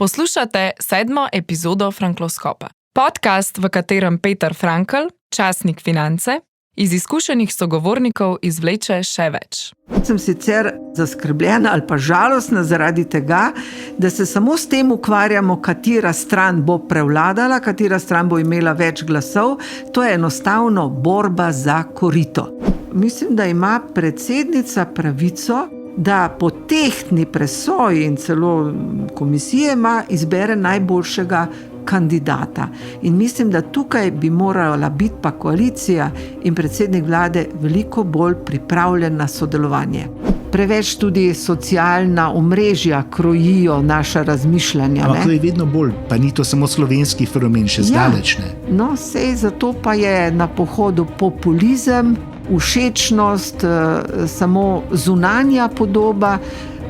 Poslušate 7. epizodo Frankloskopa. Podcast, v katerem Peter Frankl, časnik Finance, iz izkušenih sogovornikov izvleče še več. Sem sicer zaskrbljena ali pa žalostna zaradi tega, da se samo s tem ukvarjamo, katera stran bo prevladala, katera stran bo imela več glasov. To je enostavno borba za korito. Mislim, da ima predsednica pravico, da po tehtni presoji in celo komisije izbere najboljšega kandidata. In mislim, da tukaj bi morala biti pa koalicija in predsednik vlade veliko bolj pripravljen na sodelovanje. Preveč tudi socialna omrežja krojijo naša razmišljanja. Ampak to je vedno bolj, pa ni to samo slovenski fenomen, še zdaleč ne. No, sej zato pa je na pohodu populizem, všečnost, samo zunanja podoba.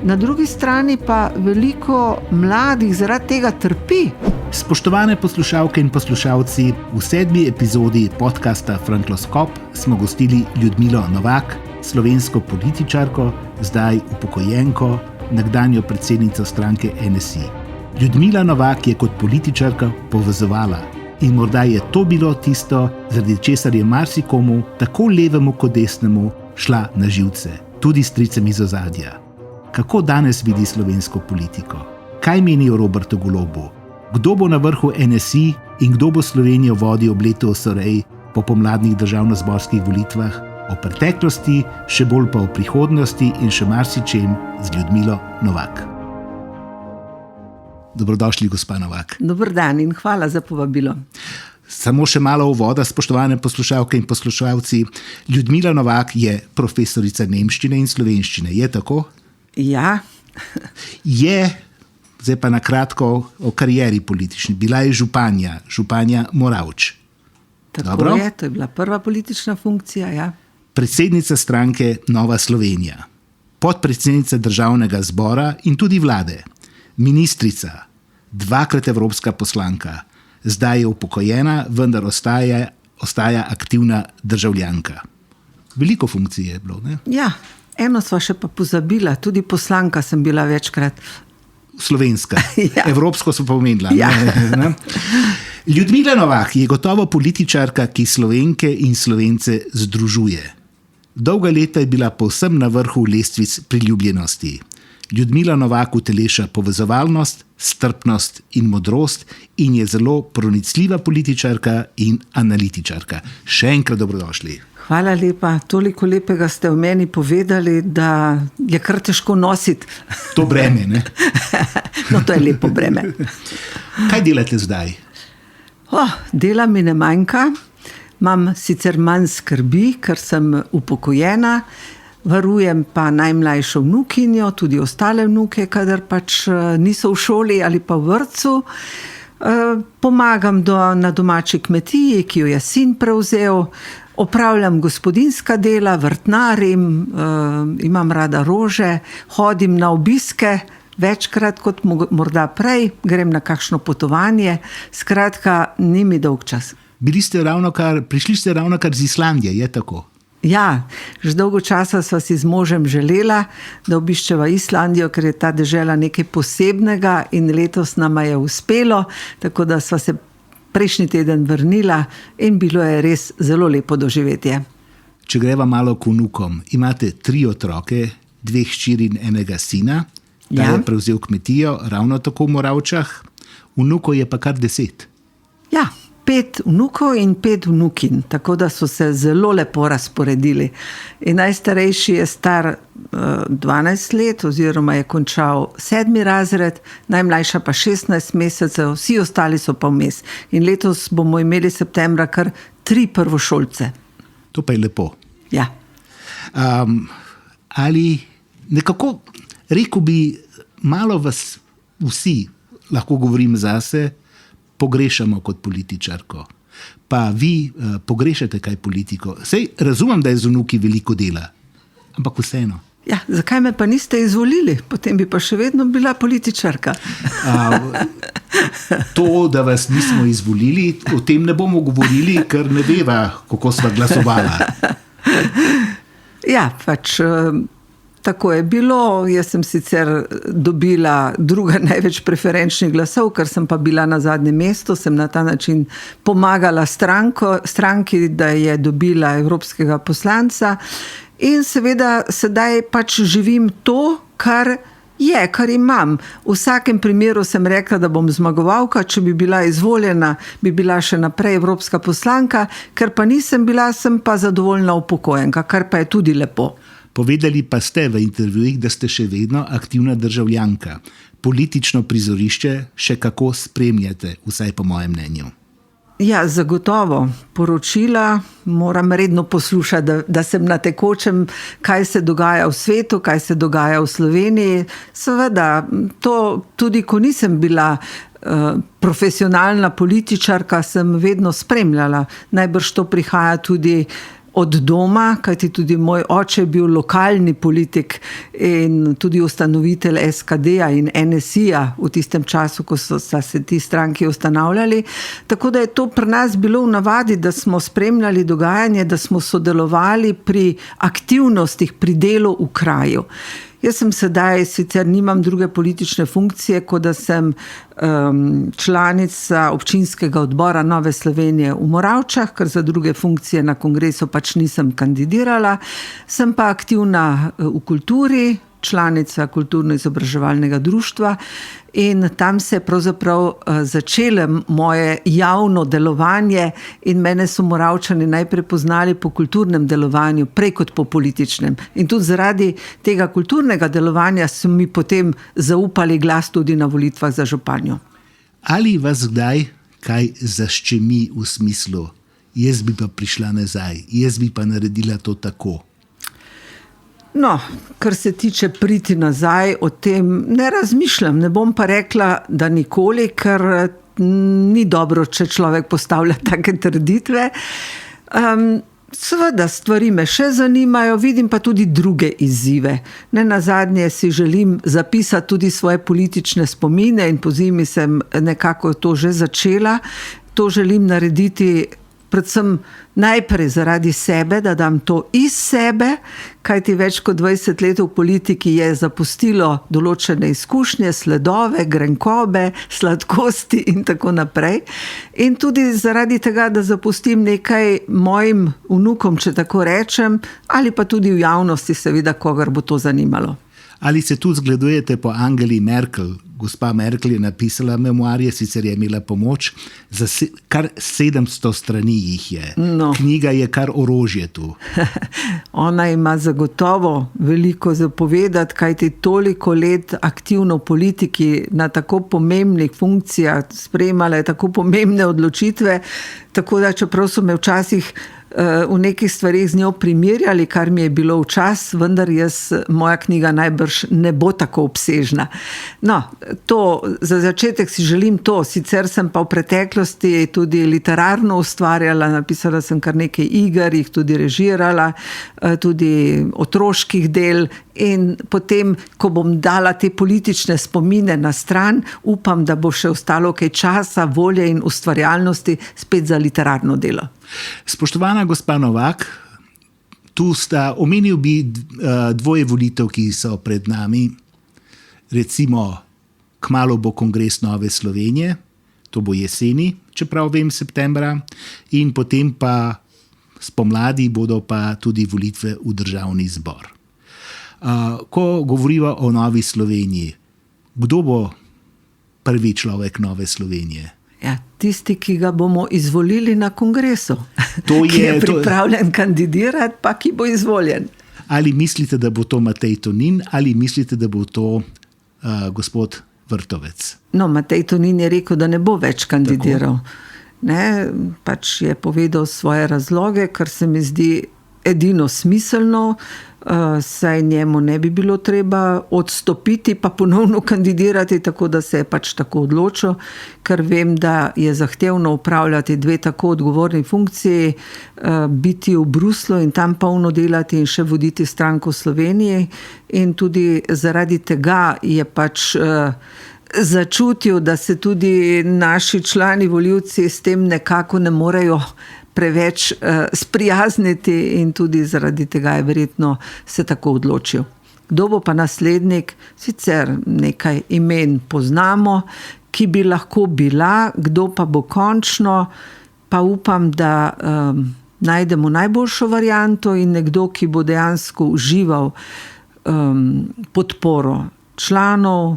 Na drugi strani pa veliko mladih zaradi tega trpi. Spoštovane poslušalke in poslušalci, v 7. epizodi podcasta Frankloskop smo gostili Ljudmilo Novak, slovensko političarko, zdaj upokojenko, nekdanjo predsednico stranke NSI. Ljudmila Novak je kot političarka povezovala in morda je to bilo tisto, zaradi česar je marsikomu, tako levemu kot desnemu, šla na živce, tudi stricem iz ozadja. Kako danes vidi slovensko politiko? Kaj meni o Robertu Golobu? Kdo bo na vrhu NSI in kdo bo Slovenijo vodil ob letu osorej po pomladnih državnozborskih volitvah? O preteklosti, še bolj pa o prihodnosti in še marsičem z Ljudmilo Novak. Dobrodošli, gospa Novak. Dober dan in hvala za povabilo. Samo še malo uvoda, spoštovane poslušalke in poslušalci. Ljudmila Novak je profesorica nemščine in slovenščine, je tako? Ja. Je, zdaj pa na kratko o karieri politični. Bila je županja Moravč. Tako Dobro? Je, to je bila prva politična funkcija, ja. Predsednica stranke Nova Slovenija, podpredsednica državnega zbora in tudi vlade, ministrica, 2-krat evropska poslanka, zdaj je upokojena, vendar ostaja aktivna državljanka. Veliko funkcij je bilo, ne? Ja, eno sva še pa pozabila, tudi poslanka sem bila večkrat. Slovenska, Ja. Evropsko so pa omenila. Ja. Ne? Ljudmila Novak je gotovo političarka, ki Slovenke in Slovence združuje. Dolga leta je bila povsem na vrhu lestvic priljubljenosti. Ljudmila Novak uteleša povezovalnost, strpnost in modrost in je zelo pronicljiva političarka in analitičarka. Še enkrat dobrodošli. Hvala lepa, toliko lepega ste o meni povedali, da je kar težko nositi. To breme, ne? No, to je lepo breme. Kaj delate zdaj? Dela mi ne manjka, imam sicer manj skrbi, ker sem upokojena, varujem pa najmlajšo vnukinjo, tudi ostale vnuke, kadar pač niso v šoli ali pa v vrtcu. Pomagam na domači kmetiji, ki jo je sin prevzel, opravljam gospodinjska dela, vrtnarim, imam rada rože, hodim na obiske, večkrat kot morda prej, grem na kakšno potovanje, skratka, ni mi dolg čas. Prišli ste ravnokar z Islandije, je tako? Ja, že dolgo časa sva si z možem želela, da obiščeva Islandijo, ker je ta dežela nekaj posebnega in letos nama je uspelo, tako da sva se prejšnji teden vrnila in bilo je res zelo lepo doživetje. Če greva malo k vnukom, imate 3 otroke, 2 hčeri in enega sina, ta je prevzel kmetijo, ravno tako v Moravčah, vnukov je pa kar 10. Ja, 5 vnukov in 5 vnukin, tako da so se zelo lepo razporedili. In najstarejši je star 12 let oziroma je končal 7. razred, najmlajša pa 16 mesecev, vsi ostali so pa vmes. In letos bomo imeli septembra kar 3 prvošolce. To pa je lepo. Ja. Ali nekako, rekel bi, malo vas vsi, lahko govorim zase, pogrešamo kot političarko. Pa vi pogrešate kaj politiko. Sej razumem, da je z vnuki veliko dela, ampak vseeno. Ja, zakaj me pa niste izvolili? Potem bi pa še vedno bila političarka. To, da vas nismo izvolili, o tem ne bomo govorili, ker ne veva, kako sva glasovala. Ja, pač Tako je bilo. Jaz sem sicer dobila druga največ preferenčnih glasov, ker sem pa bila na zadnjem mestu, sem na ta način pomagala stranki, da je dobila evropskega poslanca. In seveda sedaj pač živim to, kar imam. V vsakem primeru sem rekla, da bom zmagovalka, če bi bila izvoljena, bi bila še naprej evropska poslanka, ker pa nisem bila, sem pa zadovoljna upokojenka, kar pa je tudi lepo. Povedali pa ste v intervjujih, da ste še vedno aktivna državljanka. Politično prizorišče še kako spremljate, vsaj po mojem mnenju. Ja, zagotovo. Poročila moram redno poslušati, da sem na tekočem, kaj se dogaja v svetu, kaj se dogaja v Sloveniji. Seveda, to tudi ko nisem bila profesionalna političarka, sem vedno spremljala. Najbrž to prihaja tudi od doma, kajti tudi moj oče je bil lokalni politik in tudi ustanovitelj SKD-ja in NSI-ja v tistem času, ko so se ti stranki ustanavljali. Tako da je to pri nas bilo v navadi, da smo spremljali dogajanje, da smo sodelovali pri aktivnostih, pri delu v kraju. Jaz sem sedaj, sicer nimam druge politične funkcije, kot da sem članica občinskega odbora Nove Slovenije v Moravčah, ker za druge funkcije na kongresu pač nisem kandidirala. Sem pa aktivna v kulturi, članica kulturno-izobraževalnega društva in tam se je pravzaprav začelo moje javno delovanje in mene so Moravčani najprej poznali po kulturnem delovanju, prej kot po političnem. In tudi zaradi tega kulturnega delovanja so mi potem zaupali glas tudi na volitvah za županjo. Ali vas kdaj kaj zaščemi v smislu, jaz bi pa prišla nazaj, jaz bi pa naredila to tako? No, kar se tiče priti nazaj, o tem ne razmišljam. Ne bom pa rekla, da nikoli, ker ni dobro, če človek postavlja take trditve. Seveda stvari me še zanimajo, vidim pa tudi druge izzive. Nenazadnje si želim zapisati tudi svoje politične spomine in pozimi sem nekako to že začela. To želim narediti predvsem najprej zaradi sebe, da dam to iz sebe, kajti več kot 20 let v politiki je zapustilo določene izkušnje, sledove, grenkobe, sladkosti in tako naprej. In tudi zaradi tega, da zapustim nekaj mojim vnukom, če tako rečem, ali pa tudi v javnosti seveda, kogar bo to zanimalo. Ali se tudi zgledujete po Angeli Merkel? Gospa Merkel je napisala memoarje, sicer je imela pomoč, za kar 700 strani jih je. No. Knjiga je kar orožje tu. Ona ima zagotovo veliko za povedati, kajti toliko let aktivno v politiki na tako pomembnih funkcijah sprejemala je tako pomembne odločitve, tako da čeprav so me včasih v nekih stvarih z njo primerjali, kar mi je bilo včas, vendar moja knjiga najbrž ne bo tako obsežna. No, za začetek si želim to, sicer sem pa v preteklosti tudi literarno ustvarjala, napisala sem kar nekaj iger, jih tudi režirala, tudi otroških del in potem, ko bom dala te politične spomine na stran, upam, da bo še ostalo kaj časa, volje in ustvarjalnosti spet za literarno delo. Spoštovana gospa Novak, tu sta, omenil bi dvoje volitev, ki so pred nami. Recimo, kmalu bo kongres Nove Slovenije, to bo jeseni, čeprav vem, septembra, in potem pa spomladi bodo pa tudi volitve v državni zbor. Ko govoriva o Novi Sloveniji, kdo bo prvi človek Nove Slovenije? Ja, tisti, ki ga bomo izvolili na kongresu, ki je pripravljen kandidirati, pa ki bo izvoljen. Ali mislite, da bo to Matej Tonin, ali mislite, da bo to gospod Vrtovec? No, Matej Tonin je rekel, da ne bo več kandidiral. Ne, pač je povedal svoje razloge, kar se mi zdi edino smiselno, saj njemu ne bi bilo treba odstopiti pa ponovno kandidirati, tako da se je pač tako odločil, ker vem, da je zahtevno upravljati dve tako odgovorni funkciji, biti v Bruslu in tam polno delati in še voditi stranko v Sloveniji, in tudi zaradi tega je pač začutil, da se tudi naši člani volivci s tem nekako ne morejo preveč sprijazniti in tudi zaradi tega je verjetno se tako odločil. Kdo bo pa naslednik? Sicer nekaj imen poznamo, ki bi lahko bila, kdo pa bo končno, pa upam, da najdemo najboljšo varianto in nekdo, ki bo dejansko užival podporo članov,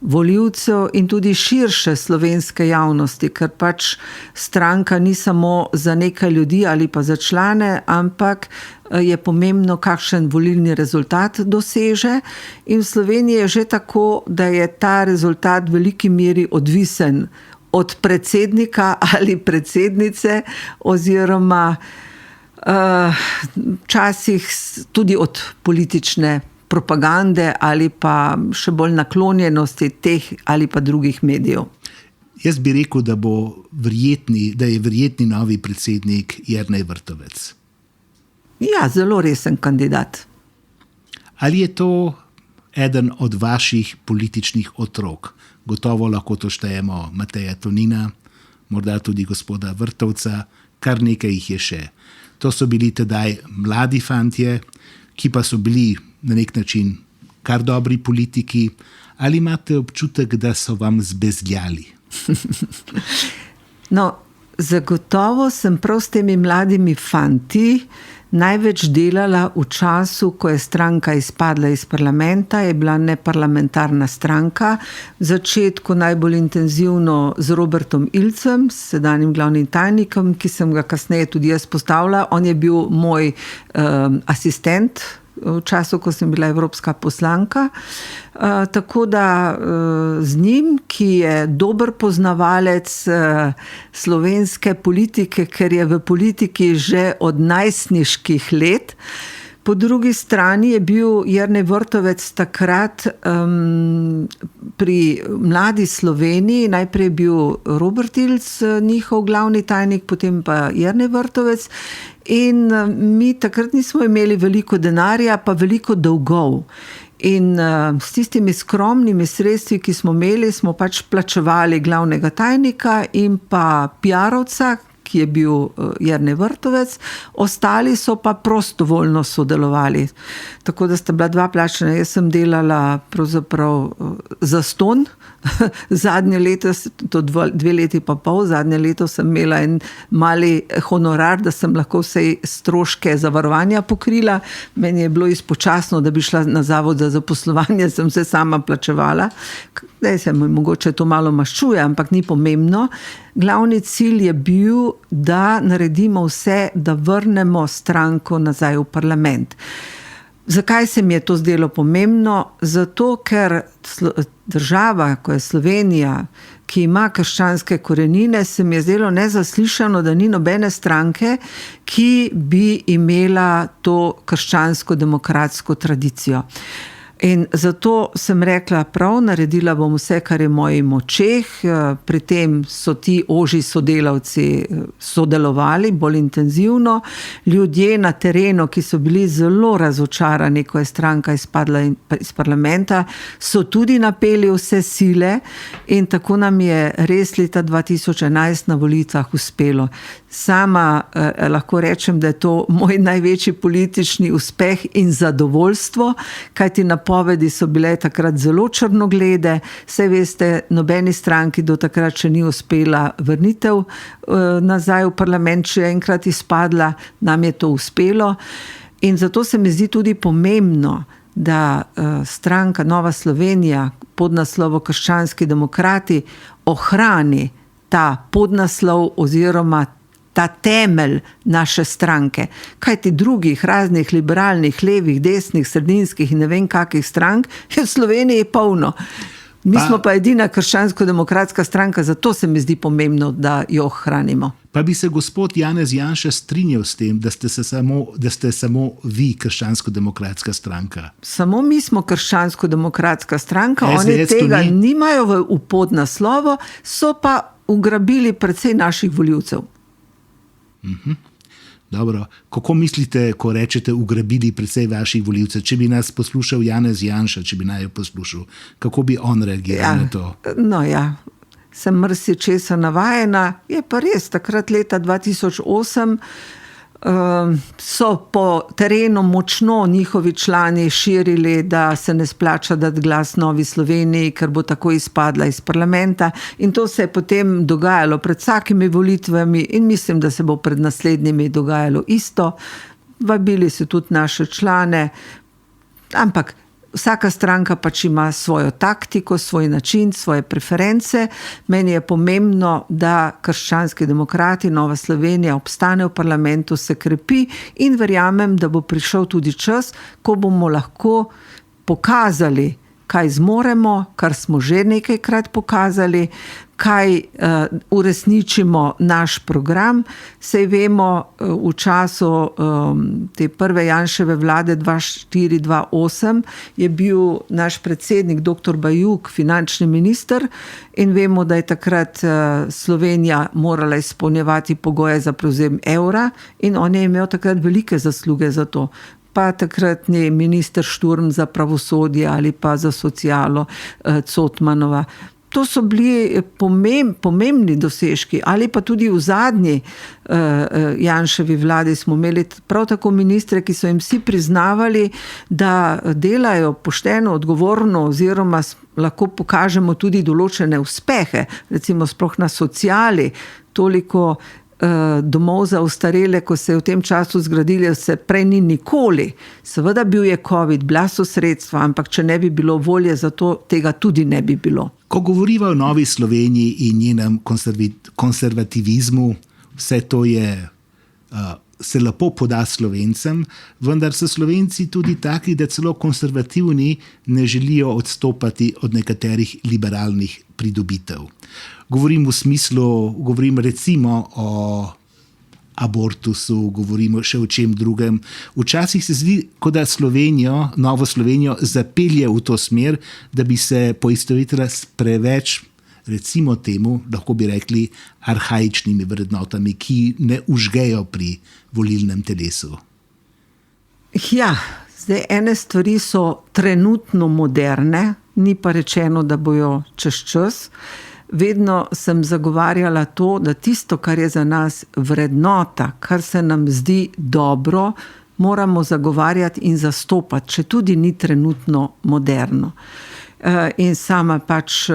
volivcev in tudi širše slovenske javnosti, ker pač stranka ni samo za nekaj ljudi ali pa za člane, ampak je pomembno, kakšen volilni rezultat doseže. In v Sloveniji je že tako, da je ta rezultat v veliki meri odvisen od predsednika ali predsednice oziroma včasih tudi od politične propagande ali pa še bolj naklonjenosti teh ali pa drugih medijev. Jaz bi rekel, da je verjetni novi predsednik Jernej Vrtovec. Ja, zelo resen kandidat. Ali je to eden od vaših političnih otrok? Gotovo lahko to štejemo Mateja Tonina, morda tudi gospoda Vrtovca, kar nekaj jih je še. To so bili tedaj mladi fantje, ki pa so bili na nek način kar dobri politiki. Ali imate občutek, da so vam zbezljali? No, zagotovo sem prav s temi mladimi fanti največ delala v času, ko je stranka izpadla iz parlamenta, je bila neparlamentarna stranka. V začetku najbolj intenzivno z Robertom Ilcem, sedanjim glavnim tajnikom, ki sem ga kasneje tudi jaz postavila. On je bil moj asistent v času, ko sem bila evropska poslanka. Tako da z njim, ki je dober poznavalec slovenske politike, ker je v politiki že od najstniških let. Po drugi strani je bil Jernej Vrtovec takrat pri Mladi Sloveniji, najprej je bil Robert Ilc, njihov glavni tajnik, potem pa Jernej Vrtovec. In mi takrat nismo imeli veliko denarja, pa veliko dolgov. In s tistimi skromnimi sredstvi, ki smo imeli, smo pač plačevali glavnega tajnika in pa PR-ovca, ki je bil Jernej Vrtovec, ostali so pa prostovoljno sodelovali. Tako da sta bila dva plačana. Jaz sem delala pravzaprav zastonj. Zadnje leto, to 2 leti pa pol, zadnje leto sem imela en mali honorar, da sem lahko vse stroške zavarovanja pokrila. Meni je bilo izpočasno, da bi šla na zavod za zaposlovanje, sem se sama plačevala. Zdaj se mi mogoče to malo maščuje, ampak ni pomembno. Glavni cilj je bil, da naredimo vse, da vrnemo stranko nazaj v parlament. Zakaj se mi je to zdelo pomembno? Zato, ker država, ko je Slovenija, ki ima krščanske korenine, se mi je zdelo nezaslišano, da ni nobene stranke, ki bi imela to krščansko-demokratsko tradicijo. In zato sem rekla, prav, naredila bom vse, kar je v mojih močeh. Pri tem so ti ožji sodelavci sodelovali bolj intenzivno. Ljudje na terenu, ki so bili zelo razočarani, ko je stranka izpadla iz parlamenta, so tudi napeli vse sile in tako nam je res leta 2011 na volitvah uspelo. Sama lahko rečem, da je to moj največji politični uspeh in zadovoljstvo, kajti napovedi so bile takrat zelo črnoglede. Saj veste, nobeni stranki do takrat še ni uspela vrnitev nazaj v parlament, če je enkrat izpadla, nam je to uspelo. In zato se mi zdi tudi pomembno, da stranka Nova Slovenija pod naslovom Krščanski demokrati ohrani ta podnaslov oziroma ta temelj naše stranke. Kajti drugih raznih liberalnih, levih, desnih, sredinskih in ne vem kakih strank je v Sloveniji polno. Mi smo pa edina krščansko-demokratska stranka, zato se mi zdi pomembno, da jo ohranimo. Pa bi se gospod Janez Janša strinjal s tem, da ste samo vi krščansko-demokratska stranka? Samo mi smo krščansko-demokratska stranka, oni tega nimajo v podnaslovu, so pa ugrabili precej naših voljivcev. Dobro, kako mislite, ko rečete ugrabili precej vaših volivcev? Če bi nas poslušal Janez Janša, če bi naj jo poslušal, kako bi on reagiral na to? No ja, sem marsičesa navajena. Je pa res, takrat leta 2008 so po terenu močno njihovi člani širili, da se ne splača dati glas Novi Sloveniji, ker bo tako izpadla iz parlamenta. In to se je potem dogajalo pred vsakimi volitvami in mislim, da se bo pred naslednjimi dogajalo isto. Vabili so tudi naše člane, ampak vsaka stranka pač ima svojo taktiko, svoj način, svoje preference. Meni je pomembno, da Krščanski demokrati, Nova Slovenija obstane v parlamentu, se krepi in verjamem, da bo prišel tudi čas, ko bomo lahko pokazali, kaj zmoremo, kar smo že nekajkrat pokazali, kaj uresničimo naš program. Sej vemo, v času te prve Janševe vlade 2004-2008 je bil naš predsednik dr. Bajuk finančni minister in vemo, da je takrat Slovenija morala izpolnjevati pogoje za prevzem evra in on je imel takrat velike zasluge za to. Pa takratni minister Šturm za pravosodje ali pa za socialo Cotmanova. To so bili pomembni dosežki, ali pa tudi v zadnji Janševi vladi smo imeli prav tako ministre, ki so jim vsi priznavali, da delajo pošteno, odgovorno oziroma lahko pokažemo tudi določene uspehe, recimo sploh na sociali, toliko domov za ostarele, ko se je v tem času zgradili, se prej ni nikoli. Seveda bil je COVID, bila so sredstva, ampak če ne bi bilo volje za to, tega tudi ne bi bilo. Ko govoriva o Novi Sloveniji in njenem konservativizmu, vse to se lepo poda Slovencem, vendar so Slovenci tudi taki, da celo konservativni ne želijo odstopati od nekaterih liberalnih pridobitev. Govorim recimo o abortusu, govorimo še o čem drugem. Včasih se zdi, kot da Novo Slovenijo zapelje v to smer, da bi se poistovetila s preveč, recimo temu, lahko bi rekli, arhaičnimi vrednotami, ki ne užgejo pri volilnem telesu. Ja, zdaj ene stvari so trenutno moderne, ni pa rečeno, da bojo čez čas. Vedno sem zagovarjala to, da tisto, kar je za nas vrednota, kar se nam zdi dobro, moramo zagovarjati in zastopati, če tudi ni trenutno moderno. In sama pač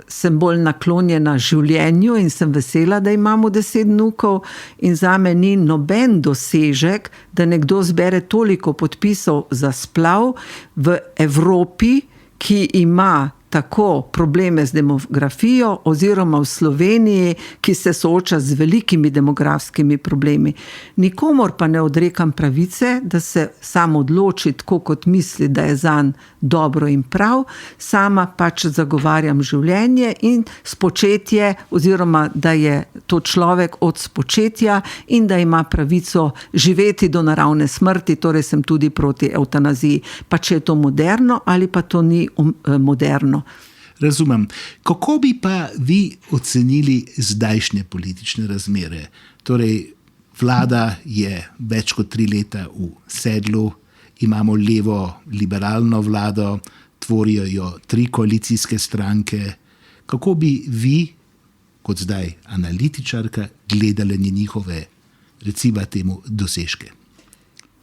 sem bolj naklonjena življenju in sem vesela, da imamo 10 vnukov in zame ni noben dosežek, da nekdo zbere toliko podpisov za splav v Evropi, ki ima tako probleme z demografijo oziroma v Sloveniji, ki se sooča z velikimi demografskimi problemi. Nikomor pa ne odrekam pravice, da se sam odloči tako, kot misli, da je zanj dobro in prav. Sama pač zagovarjam življenje in spočetje oziroma, da je to človek od spočetja in da ima pravico živeti do naravne smrti, torej sem tudi proti evtanaziji. Pa če je to moderno ali pa to ni moderno. Razumem. Kako bi pa vi ocenili zdajšnje politične razmere? Torej, vlada je več kot 3 leta v sedlu, imamo levo liberalno vlado, tvorijo jo 3 koalicijske stranke. Kako bi vi, kot zdaj analitičarka, gledali njihove, recimo temu, dosežke?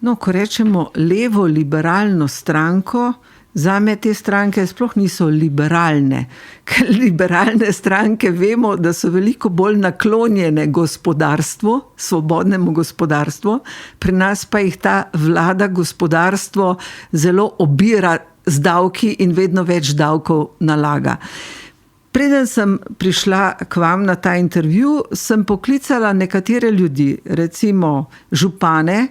No, ko rečemo levo liberalno stranko, zame te stranke sploh niso liberalne, ker liberalne stranke vemo, da so veliko bolj naklonjene gospodarstvu, svobodnemu gospodarstvu, pri nas pa jih ta vlada gospodarstvo zelo obira z davki in vedno več davkov nalaga. Preden sem prišla k vam na ta intervju, sem poklicala nekatere ljudi, recimo župane,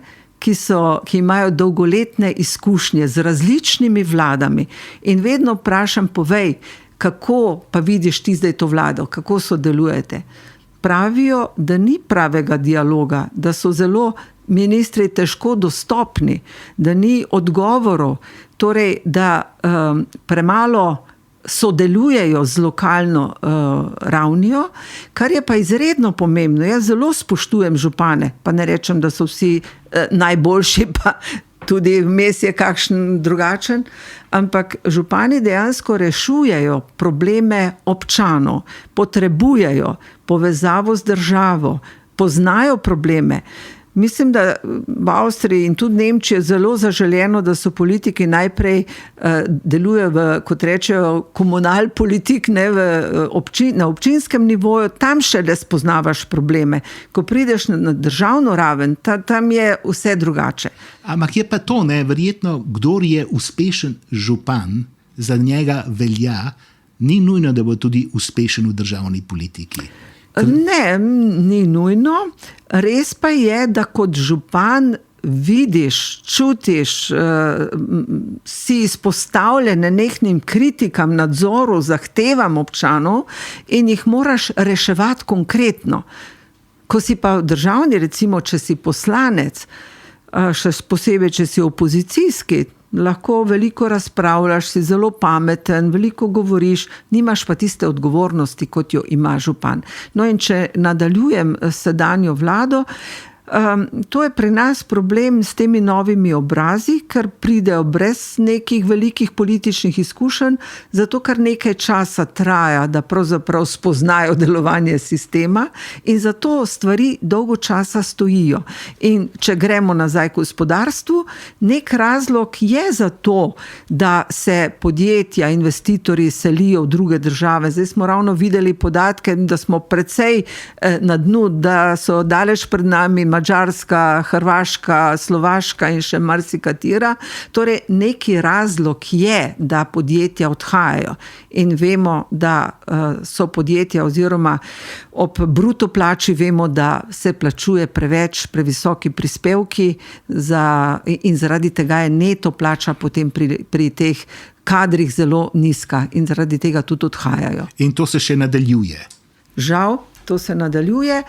ki imajo dolgoletne izkušnje z različnimi vladami in vedno vprašam, povej, kako pa vidiš ti zdaj to vlado, kako sodelujete. Pravijo, da ni pravega dialoga, da so zelo ministri težko dostopni, da ni odgovorov, torej da premalo sodelujejo z lokalno ravnijo, kar je pa izredno pomembno. Jaz zelo spoštujem župane, pa ne rečem, da so vsi najboljši, pa tudi vmes je kakšen drugačen, ampak župani dejansko rešujejo probleme občanov, potrebujejo povezavo z državo, poznajo probleme. Mislim, da v Avstriji in tudi Nemčiji je zelo zaželeno, da so politiki najprej delujejo kot rečejo, komunalpolitik, ne, na občinskem nivoju, tam šele spoznavaš probleme. Ko prideš na državno raven, tam je vse drugače. Ampak je pa to, ne, verjetno, kdor je uspešen župan, za njega velja, ni nujno, da bo tudi uspešen v državni politiki. Ne, ni nujno. Res pa je, da kot župan vidiš, čutiš, si izpostavljen nenehnim kritikam, nadzoru, zahtevam občanov in jih moraš reševati konkretno. Ko si pa v državni, recimo, če si poslanec, še posebej, če si opozicijski, lahko veliko razpravljaš, si zelo pameten, veliko govoriš, nimaš pa tiste odgovornosti, kot jo ima župan. No in če nadaljujem sedanjo vlado, to je pri nas problem s temi novimi obrazi, ker pridejo brez nekih velikih političnih izkušenj, zato ker nekaj časa traja, da pravzaprav spoznajo delovanje sistema in zato stvari dolgo časa stojijo. In če gremo nazaj k gospodarstvu, nek razlog je za to, da se podjetja, investitorji selijo v druge države. Zdaj smo ravno videli podatke, da smo precej na dnu, da so daleč pred nami Madžarska, Hrvaška, Slovaška in še marsikatera. Torej, neki razlog je, da podjetja odhajajo. In vemo, da so podjetja oziroma ob bruto plači vemo, da se plačuje previsoki prispevki in zaradi tega je neto plača potem pri teh kadrih zelo nizka in zaradi tega tudi odhajajo. In to se še nadaljuje. Žal, to se nadaljuje.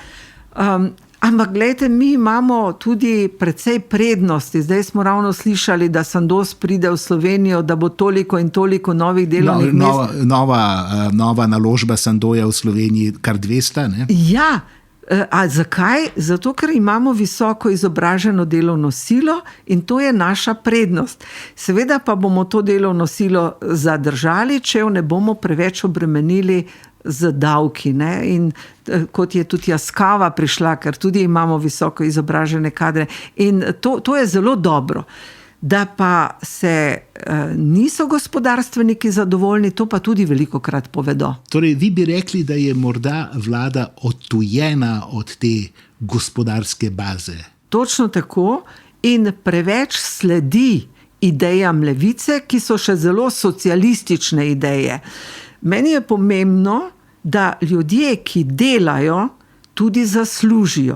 Ampak gledajte, mi imamo tudi precej prednosti. Zdaj smo ravno slišali, da Sandoz pride v Slovenijo, da bo toliko in toliko novih delovnih mest. Nova naložba Sandoja v Sloveniji, kar 200, ne? Ja, a zakaj? Zato, ker imamo visoko izobraženo delovno silo in to je naša prednost. Seveda pa bomo to delovno silo zadržali, če jo ne bomo preveč obremenili z davki, ne? In kot je tudi Yaskawa prišla, ker tudi imamo visoko izobražene kadre. In to je zelo dobro. Da pa se niso gospodarstveniki zadovoljni, to pa tudi velikokrat povedo. Torej, vi bi rekli, da je morda vlada odtujena od te gospodarske baze. Točno tako in preveč sledi idejam levice, ki so še zelo socialistične ideje. Meni je pomembno, da ljudje, ki delajo, tudi zaslužijo.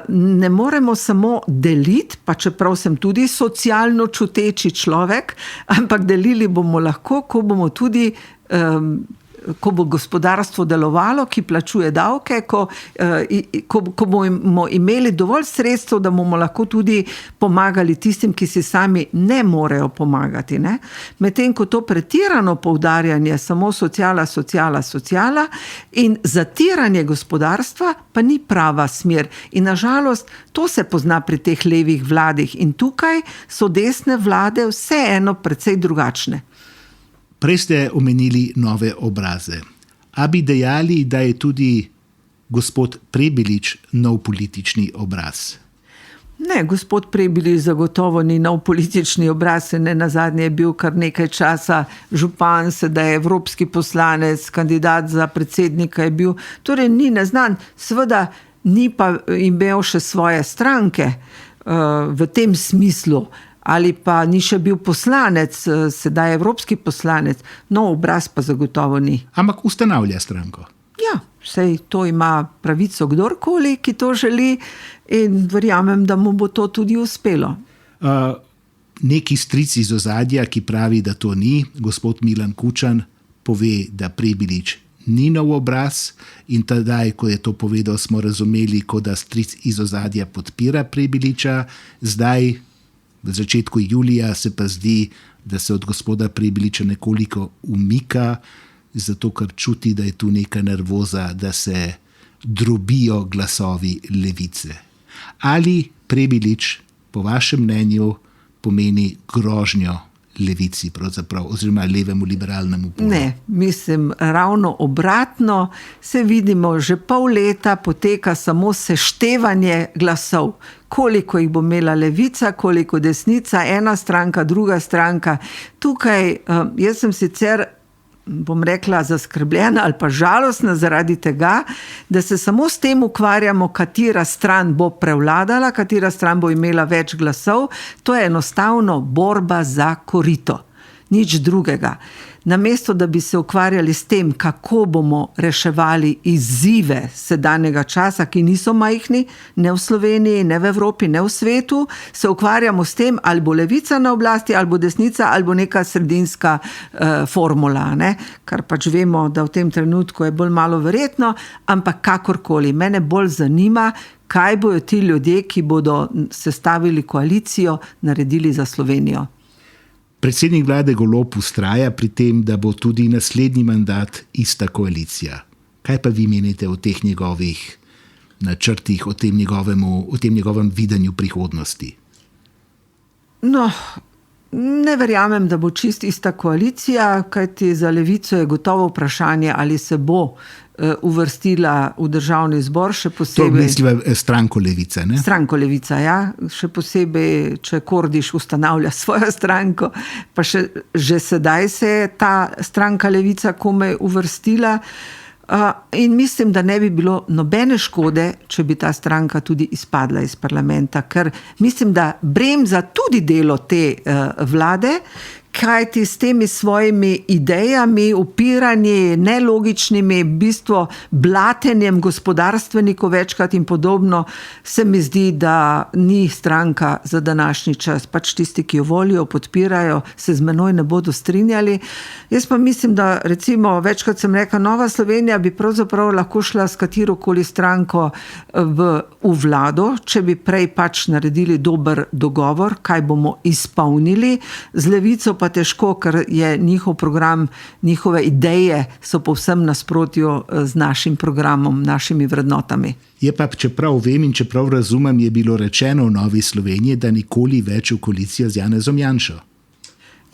Ne moremo samo deliti, pa čeprav sem tudi socialno čuteči človek, ampak delili bomo lahko, ko bomo tudi ko bo gospodarstvo delovalo, ki plačuje davke, ko bomo imeli dovolj sredstev, da bomo lahko tudi pomagali tistim, ki si sami ne morejo pomagati. Ne? Medtem ko to pretirano poudarjanje, samo sociala in zatiranje gospodarstva pa ni prava smer. In nažalost, to se pozna pri teh levih vladih in tukaj so desne vlade vseeno precej drugačne. Prej ste omenili nove obraze. A bi dejali, da je tudi gospod Prebilič nov politični obraz? Ne, gospod Prebilič zagotovo ni nov politični obraz, ne nazadnje je bil kar nekaj časa župan, sedaj je evropski poslanec, kandidat za predsednika je bil, torej ni neznan, seveda ni pa imel še svoje stranke v tem smislu, ali pa ni še bil poslanec, sedaj je evropski poslanec, no obraz pa zagotovo ni. Ampak ustanavlja stranko. Ja, sej to ima pravico kdorkoli, ki to želi in verjamem, da mu bo to tudi uspelo. Neki stric iz ozadja, ki pravi, da to ni, gospod Milan Kučan, pove, da Prebilič ni nov obraz in tedaj, ko je to povedal, smo razumeli, kot da stric iz ozadja podpira Prebiliča, zdaj v začetku julija se pa zdi, da se od gospoda Prebiliča nekoliko umika, zato ker čuti, da je tu neka nervoza, da se drobijo glasovi levice. Ali Prebilič, po vašem mnenju, pomeni grožnjo levici pravzaprav, oziroma levemu liberalnemu polu? Ne, mislim ravno obratno. Se vidimo, že pol leta poteka samo seštevanje glasov. Koliko jih bo imela levica, koliko desnica, ena stranka, druga stranka. Tukaj jaz sem sicer, bom rekla, zaskrbljena ali pa žalostna zaradi tega, da se samo s tem ukvarjamo, katera stran bo prevladala, katera stran bo imela več glasov. To je enostavno borba za korito. Nič drugega. Namesto, da bi se ukvarjali s tem, kako bomo reševali izzive sedanjega časa, ki niso majhni, ne v Sloveniji, ne v Evropi, ne v svetu, se ukvarjamo s tem, ali bo levica na oblasti, ali bo desnica, ali bo neka sredinska formula, ne? Kar pač vemo, da v tem trenutku je bolj malo verjetno, ampak kakorkoli. Mene bolj zanima, kaj bojo ti ljudje, ki bodo sestavili koalicijo, naredili za Slovenijo. Predsednik vlade Golob vztraja pri tem, da bo tudi naslednji mandat ista koalicija. Kaj pa vi menite o teh njegovih načrtih, o tem njegovem videnju prihodnosti? No, ne verjamem, da bo čist ista koalicija, kajti za levico je gotovo vprašanje, ali se bo uvrstila v državni zbor, še posebej... To misliva stranko Levica, ne? Stranko Levica, ja. Še posebej, če Kordiš ustanavlja svojo stranko, pa že sedaj se je ta stranka Levica komaj uvrstila. In mislim, da ne bi bilo nobene škode, če bi ta stranka tudi izpadla iz parlamenta, ker mislim, da bremza tudi delo te vlade, kajti s temi svojimi idejami, upiranji, nelogičnimi, v bistvu blatenjem gospodarstvenikov večkrat in podobno, se mi zdi, da ni stranka za današnji čas. Pač tisti, ki jo volijo, podpirajo, se z menoj ne bodo strinjali. Jaz pa mislim, da recimo večkrat sem rekla, Nova Slovenija bi pravzaprav lahko šla s katerokoli stranko v vlado, če bi prej pač naredili dober dogovor, kaj bomo izpolnili. Z Levico pa težko, ker je njihov program, njihove ideje so povsem nasprotju z našim programom, našimi vrednotami. Je pa, čeprav vem in čeprav razumem, je bilo rečeno v Novi Sloveniji, da nikoli več v koalicijo z Janezom Janšo.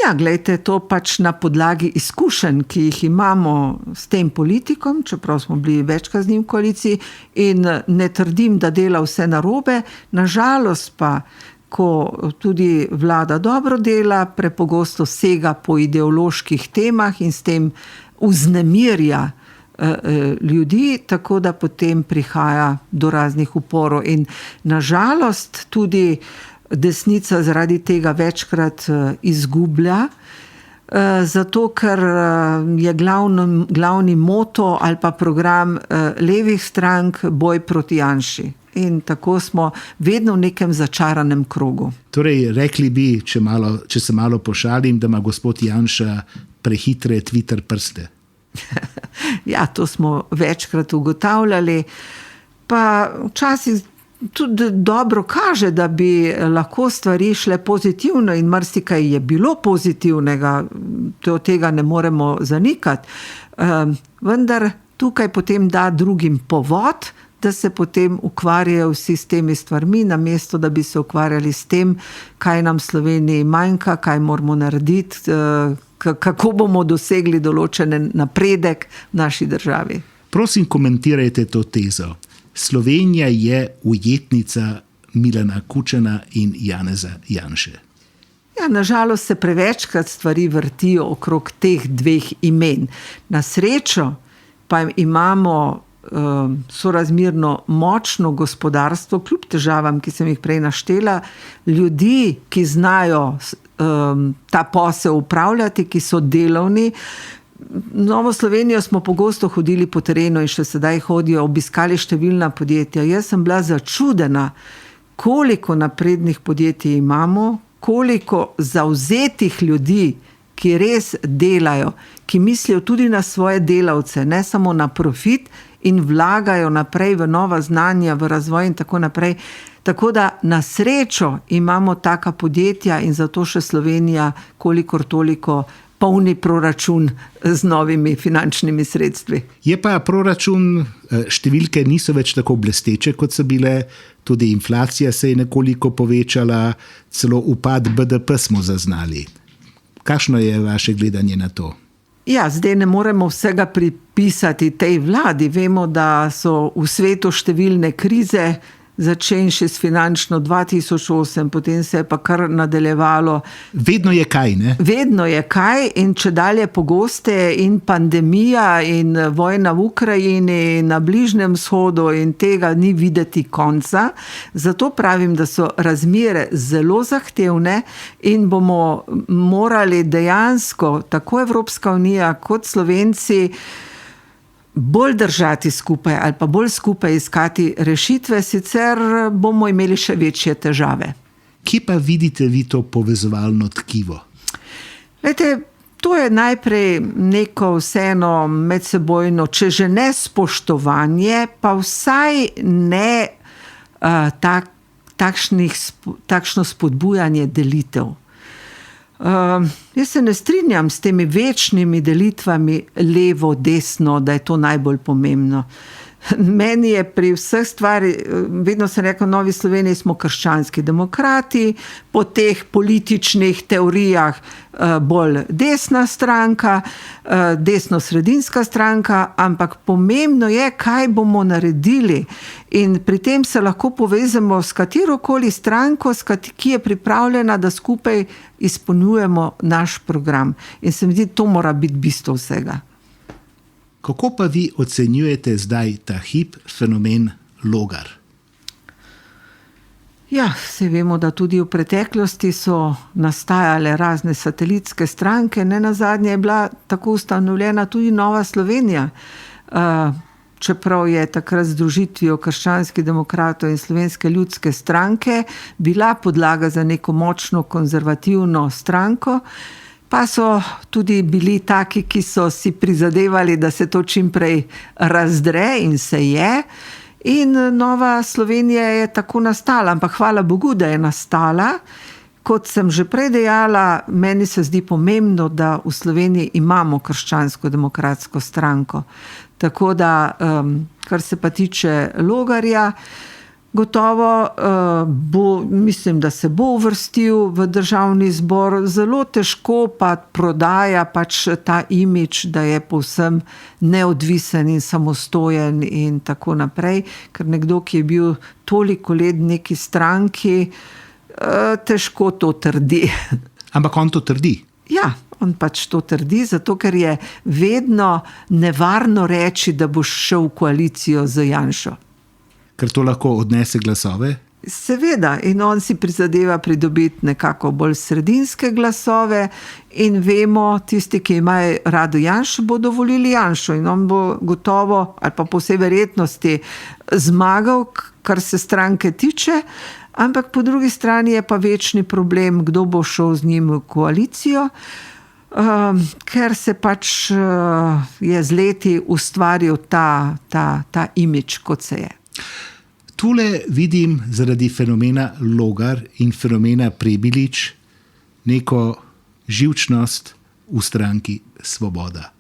Ja, glejte, to pač na podlagi izkušenj, ki jih imamo s tem politikom, čeprav smo bili večkrat z njim v koaliciji in ne trdim, da dela vse narobe, nažalost pa, ko tudi vlada dobro dela, prepogosto sega po ideoloških temah in s tem vznemirja ljudi, tako da potem prihaja do raznih uporov. In nažalost tudi desnica zaradi tega večkrat izgublja, zato ker je glavni moto ali pa program levih strank boj proti Janši. In tako smo vedno v nekem začaranem krogu. Torej, rekli bi, če se malo pošalim, da ima gospod Janša prehitre Twitter prste. Ja, to smo večkrat ugotavljali. Pa včasih tudi dobro kaže, da bi lahko stvari šle pozitivno in marsikaj je bilo pozitivnega, tega ne moremo zanikati. Vendar tukaj potem da drugim povod, da se potem ukvarjajo vsi s temi stvarmi, namesto da bi se ukvarjali s tem, kaj nam v Sloveniji manjka, kaj moramo narediti, kako bomo dosegli določen napredek v naši državi. Prosim, komentirajte to tezo. Slovenija je ujetnica Milana Kučana in Janeza Janše. Ja, nažalost se prevečkrat stvari vrtijo okrog teh dveh imen. Na srečo pa imamo sorazmerno močno gospodarstvo, kljub težavam, ki sem jih prej naštela, ljudi, ki znajo ta posel upravljati, ki so delovni. Novo Slovenijo smo pogosto hodili po terenu in še sedaj hodijo, obiskali številna podjetja. Jaz sem bila začudena, koliko naprednih podjetij imamo, koliko zavzetih ljudi, ki res delajo, ki mislijo tudi na svoje delavce, ne samo na profit, in vlagajo naprej v nova znanja, v razvoj in tako naprej. Tako da na srečo imamo taka podjetja in zato še Slovenija kolikor toliko polni proračun z novimi finančnimi sredstvi. Je pa proračun, številke niso več tako blesteče, kot so bile, tudi inflacija se je nekoliko povečala, celo upad BDP smo zaznali. Kakšno je vaše gledanje na to? Ja, zdaj ne moremo vsega pripisati tej vladi. Vemo, da so v svetu številne krize, začenši s finančno 2008, potem se je pa kar nadaljevalo. Vedno je kaj, ne? Vedno je kaj in če dalje pogosteje in pandemija in vojna v Ukrajini na Bližnjem vzhodu in tega ni videti konca. Zato pravim, da so razmere zelo zahtevne in bomo morali dejansko, tako Evropska unija kot Slovenci, bolj držati skupaj ali pa bolj skupaj iskati rešitve, sicer bomo imeli še večje težave. Kje pa vidite vi to povezovalno tkivo? Glejte, to je najprej neko vseeno medsebojno, če že ne spoštovanje, pa vsaj ne takšno spodbujanje delitev. Jaz se ne strinjam s temi večnimi delitvami levo, desno, da je to najbolj pomembno. Meni je pri vseh stvari, vedno sem rekel, v Novi Sloveniji smo krščanski demokrati, po teh političnih teorijah bolj desna stranka, desno-sredinska stranka, ampak pomembno je, kaj bomo naredili. In pri tem se lahko povezamo s katerokoli stranko, ki je pripravljena, da skupaj izpolnjujemo naš program. In se mi zdi, to mora biti bistvo vsega. Kako pa vi ocenjujete zdaj ta hip fenomen Logar? Ja, vse vemo, da tudi v preteklosti so nastajale razne satelitske stranke, nenazadnje je bila tako ustanovljena tudi Nova Slovenija, čeprav je takrat z združitvijo krščanskih demokratov in Slovenske ljudske stranke bila podlaga za neko močno konzervativno stranko, pa so tudi bili taki, ki so si prizadevali, da se to čim prej razdre in se je. In Nova Slovenija je tako nastala, ampak hvala Bogu, da je nastala. Kot sem že prej dejala, meni se zdi pomembno, da v Sloveniji imamo krščansko-demokratsko stranko. Tako da, kar se pa tiče Logarja, gotovo mislim, da se bo uvrstil v državni zbor. Zelo težko pa prodaja pač ta imidž, da je povsem neodvisen in samostojen in tako naprej. Ker nekdo, ki je bil toliko let v neki stranki, težko to trdi. Ampak on to trdi? Ja, on pač to trdi, zato ker je vedno nevarno reči, da boš šel v koalicijo z Janšo. Ker to lahko odnese glasove? Seveda, in on si prizadeva pridobiti nekako bolj sredinske glasove in vemo, tisti, ki imajo rado Janšo, bodo volili Janšo in on bo gotovo, ali pa po vsej verjetnosti, zmagal, kar se stranke tiče, ampak po drugi strani je pa večni problem, kdo bo šel z njim v koalicijo, ker se pač je z leti ustvaril ta imidž, kot se je. Tule vidim zaradi fenomena Logar in fenomena Prebilič neko živčnost v stranki Svoboda.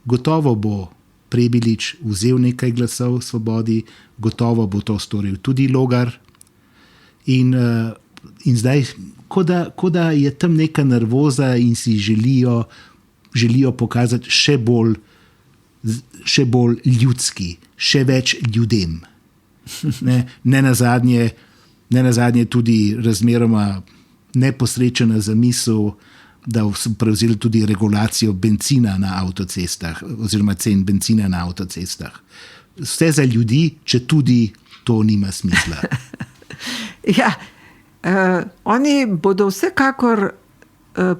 Gotovo bo Prebilič vzel nekaj glasov Svobodi, gotovo bo to storil tudi Logar. In zdaj, kot da je tam neka nervoza in si želijo pokazati še bolj ljudski, še več ljudem. Ne nazadnje tudi razmeroma neposrečena zamisel, da so prevzeli tudi regulacijo bencina na avtocestah oziroma cen bencina na avtocestah. Vse za ljudi, če tudi to nima smisla. Ja, oni bodo vsekakor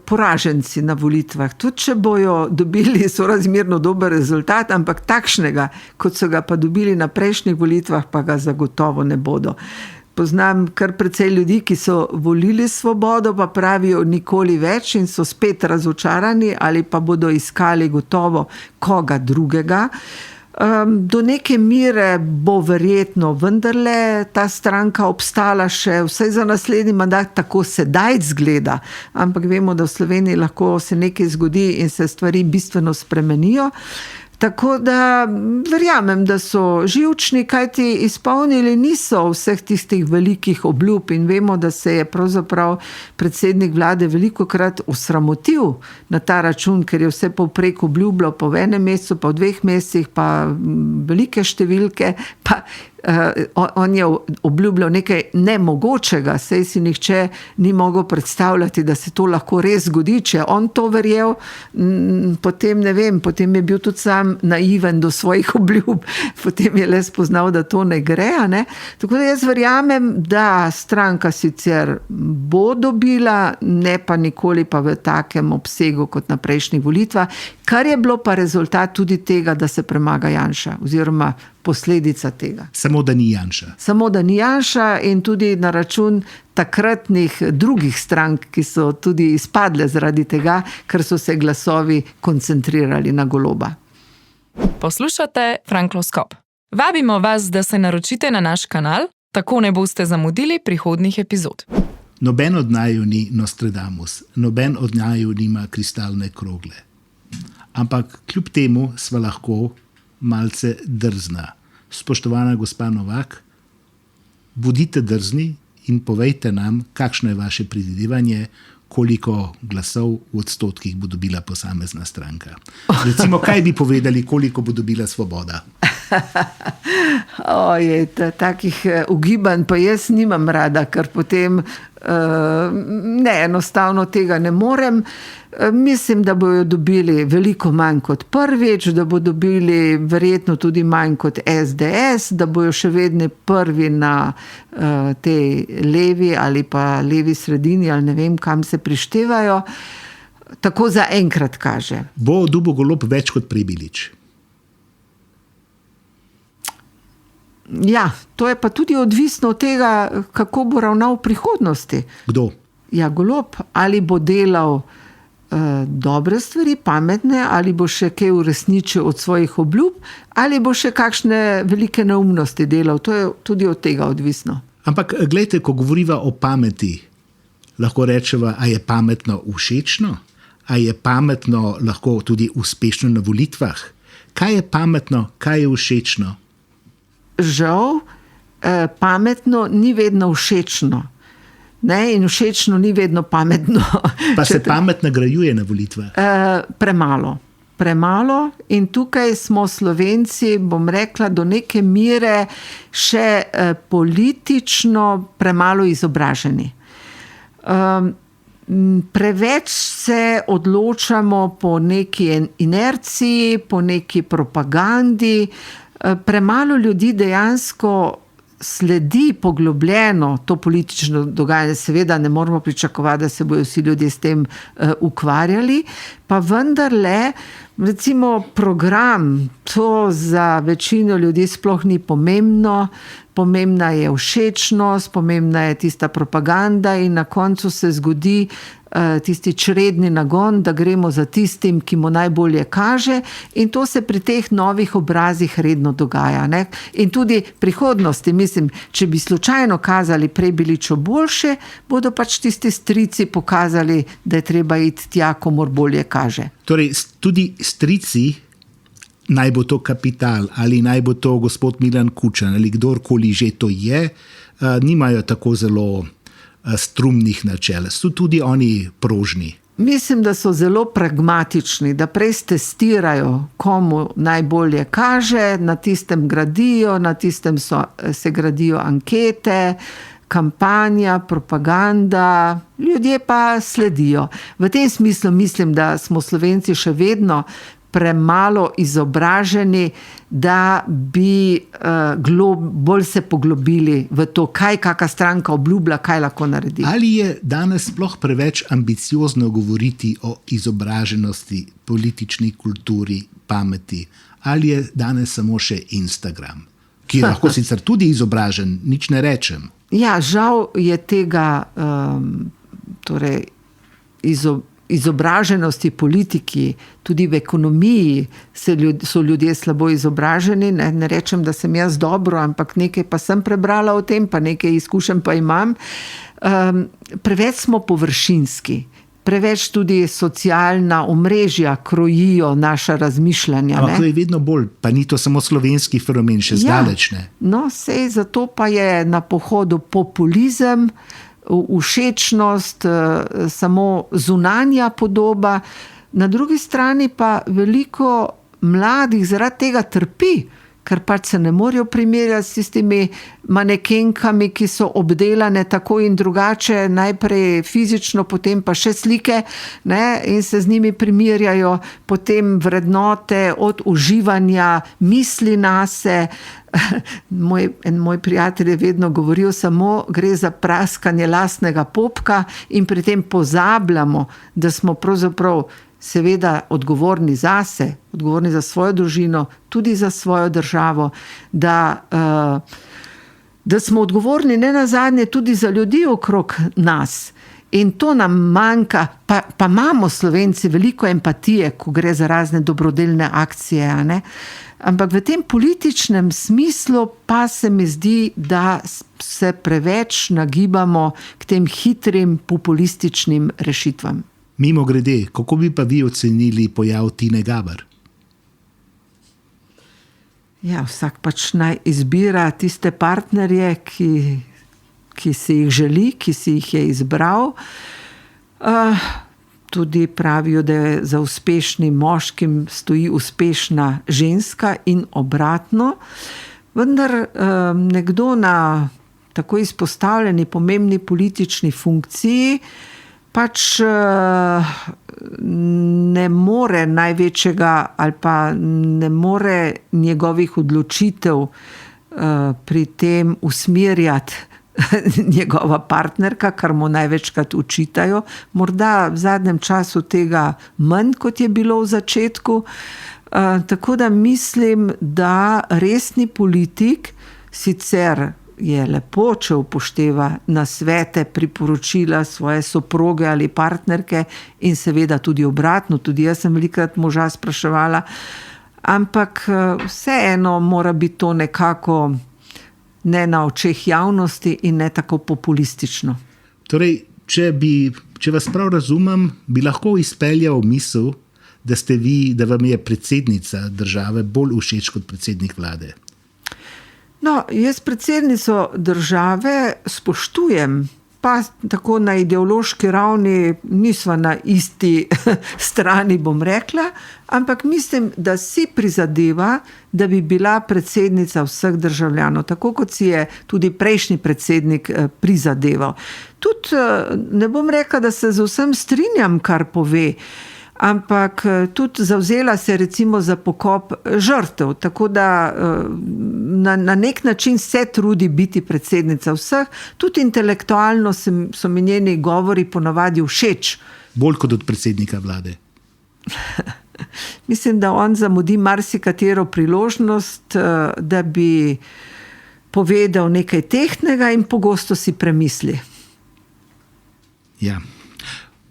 poraženci na volitvah, tudi če bojo dobili sorazmerno dober rezultat, ampak takšnega, kot so ga pa dobili na prejšnjih volitvah, pa ga zagotovo ne bodo. Poznam kar precej ljudi, ki so volili Svobodo, pa pravijo nikoli več in so spet razočarani ali pa bodo iskali gotovo koga drugega. Do neke mere bo verjetno vendarle ta stranka obstala še vsaj za naslednji mandat, tako sedaj zgleda, ampak vemo, da v Sloveniji lahko se nekaj zgodi in se stvari bistveno spremenijo. Tako da verjamem, da so živčni, kajti izpolnili niso vseh tistih velikih obljub in vemo, da se je pravzaprav predsednik vlade velikokrat osramotil na ta račun, ker je vse povprek obljubljal po enem mesecu, pa v 2 mesecih, pa velike številke, pa on je obljubljal nekaj nemogočega, saj si nihče ni mogel predstavljati, da se to lahko res zgodi, če on to verjel, potem ne vem, potem je bil tudi sam naiven do svojih obljub, potem je le spoznal, da to ne gre, ne? Tako da jaz verjamem, da stranka sicer bo dobila, ne pa nikoli pa v takem obsegu kot na prejšnjih volitvah, kar je bilo pa rezultat tudi tega, da se premaga Janša, oziroma posledica tega. Samo da ni Janša. Samo da ni Janša in tudi na račun takratnih drugih strank, ki so tudi izpadle zaradi tega, ker so se glasovi koncentrirali na Goloba. Poslušate Frankloskop. Vabimo vas, da se naročite na naš kanal, tako ne boste zamudili prihodnjih epizod. Noben od naju ni Nostradamus, noben od naju nima kristalne krogle. Ampak kljub temu sva lahko malce drzna. Spoštovana gospa Novak, bodite drzni in povejte nam, kakšno je vaše predvidevanje, koliko glasov v odstotkih bo dobila posamezna stranka. Recimo, kaj bi povedali, koliko bo dobila Svoboda? Ojej, takih ugibanj pa jaz nimam rada, ker potem enostavno tega ne morem. Mislim, da bojo dobili veliko manj kot prvič, da bodo dobili verjetno tudi manj kot SDS, da bojo še vedno prvi na tej levi ali pa levi sredini, ali ne vem, kam se prištevajo. Tako za enkrat kaže. Bo dobil Golob več kot Prebilič? Ja, to je pa tudi odvisno od tega, kako bo ravnal v prihodnosti. Kdo? Ja, Golob. Ali bo delal dobre stvari, pametne, ali bo še kaj uresničil od svojih obljub, ali bo še kakšne velike neumnosti delal. To je tudi od tega odvisno. Ampak glejte, ko govoriva o pameti, lahko rečeva, a je pametno všečno? A je pametno lahko tudi uspešno na volitvah? Kaj je pametno, kaj je všečno? Žal, pametno ni vedno všečno. Ne? In všečno ni vedno pametno. Pa se pamet nagrajuje na volitvah? Premalo in tukaj smo Slovenci, bom rekla, do neke mere še politično premalo izobraženi. Preveč se odločamo po neki inerciji, po neki propagandi, premalo ljudi dejansko sledi poglobljeno to politično dogajanje. Seveda ne moramo pričakovati, da se bodo vsi ljudje s tem ukvarjali, pa vendarle, recimo program, to za večino ljudi sploh ni pomembno, pomembna je všečnost, pomembna je tista propaganda in na koncu se zgodi tisti čredni nagon, da gremo za tistim, ki mu najbolje kaže, in to se pri teh novih obrazih redno dogaja. Ne? In tudi prihodnosti, mislim, če bi slučajno kazali Prebiliču boljše, bodo pač tisti strici pokazali, da je treba iti tja, komur bolje kaže. Torej, tudi strici, naj bo to Kapital ali naj bo to gospod Milan Kučan ali kdorkoli že to je, nimajo tako zelo strumnih načel. So tudi oni prožni? Mislim, da so zelo pragmatični, da prej testirajo, komu najbolje kaže, na tistem gradijo, na tistem se gradijo ankete, kampanja, propaganda, ljudje pa sledijo. V tem smislu mislim, da smo Slovenci še vedno premalo izobraženi, da bi bolj se poglobili v to, kaj kaka stranka obljublja, kaj lahko naredi. Ali je danes sploh preveč ambiciozno govoriti o izobraženosti, politični kulturi, pameti? Ali je danes samo še Instagram, ki je lahko sicer tudi izobražen, nič ne rečem? Ja, žal je tega izobraženosti politiki, tudi v ekonomiji so ljudje slabo izobraženi. Ne rečem, da sem jaz dobro, ampak nekaj pa sem prebrala o tem, pa nekaj izkušenj pa imam. Preveč smo površinski. preveč tudi socialna omrežja krojijo naša razmišljanja. Ampak to je vedno bolj, pa ni to samo slovenski fenomen, še zdaleč ne. No, sej zato pa je na pohodu populizem, všečnost, samo zunanja podoba. Na drugi strani pa veliko mladih zaradi tega trpi, ker pač se ne morejo primerjati s tistimi manekenkami, ki so obdelane tako in drugače, najprej fizično, potem pa še slike, ne, in se z njimi primerjajo, potem vrednote od uživanja, misli nase. Moj prijatelj je vedno govoril, samo gre za praskanje lastnega popka in pri tem pozabljamo, da smo pravzaprav seveda odgovorni zase, odgovorni za svojo družino, tudi za svojo državo, da smo odgovorni ne nazadnje tudi za ljudi okrog nas. In to nam manjka, pa imamo Slovenci veliko empatije, ko gre za razne dobrodelne akcije, ne? Ampak v tem političnem smislu pa se mi zdi, da se preveč nagibamo k tem hitrim populističnim rešitvam. Mimogrede, kako bi pa vi ocenili pojav Tine Gaber? Ja, vsak pač naj izbira tiste partnerje, ki si jih želi, ki si jih je izbral. Tudi pravijo, da je za uspešnim moškim stoji uspešna ženska in obratno. Vendar nekdo na tako izpostavljeni pomembni politični funkciji pač ne more največjega ali pa ne more njegovih odločitev pri tem usmerjati njegova partnerka, kar mu največkrat učitajo. Morda v zadnjem času tega manj, kot je bilo v začetku. Tako da mislim, da resni politik sicer je lepo, če upošteva nasvete, priporočila svoje soproge ali partnerke in seveda tudi obratno, tudi jaz sem velikokrat moža spraševala, ampak vseeno mora biti to nekako ne na očeh javnosti in ne tako populistično. Torej, če vas prav razumem, bi lahko izpeljal misel, da vam je predsednica države bolj všeč kot predsednik vlade. No, jaz predsednico države spoštujem, pa tako na ideološki ravni nisva na isti strani, bom rekla, ampak mislim, da si prizadeva, da bi bila predsednica vseh državljanov, tako kot si je tudi prejšnji predsednik prizadeval. Tudi ne bom rekla, da se z vsem strinjam, kar pove, ampak tudi zavzela se recimo za pokop žrtev, tako da na nek način se trudi biti predsednica vseh, tudi intelektualno so mi njeni govori ponavadi všeč. Bolj kot od predsednika vlade. Mislim, da on zamudi marsikatero priložnost, da bi povedal nekaj tehtnega in pogosto si premisli. Ja.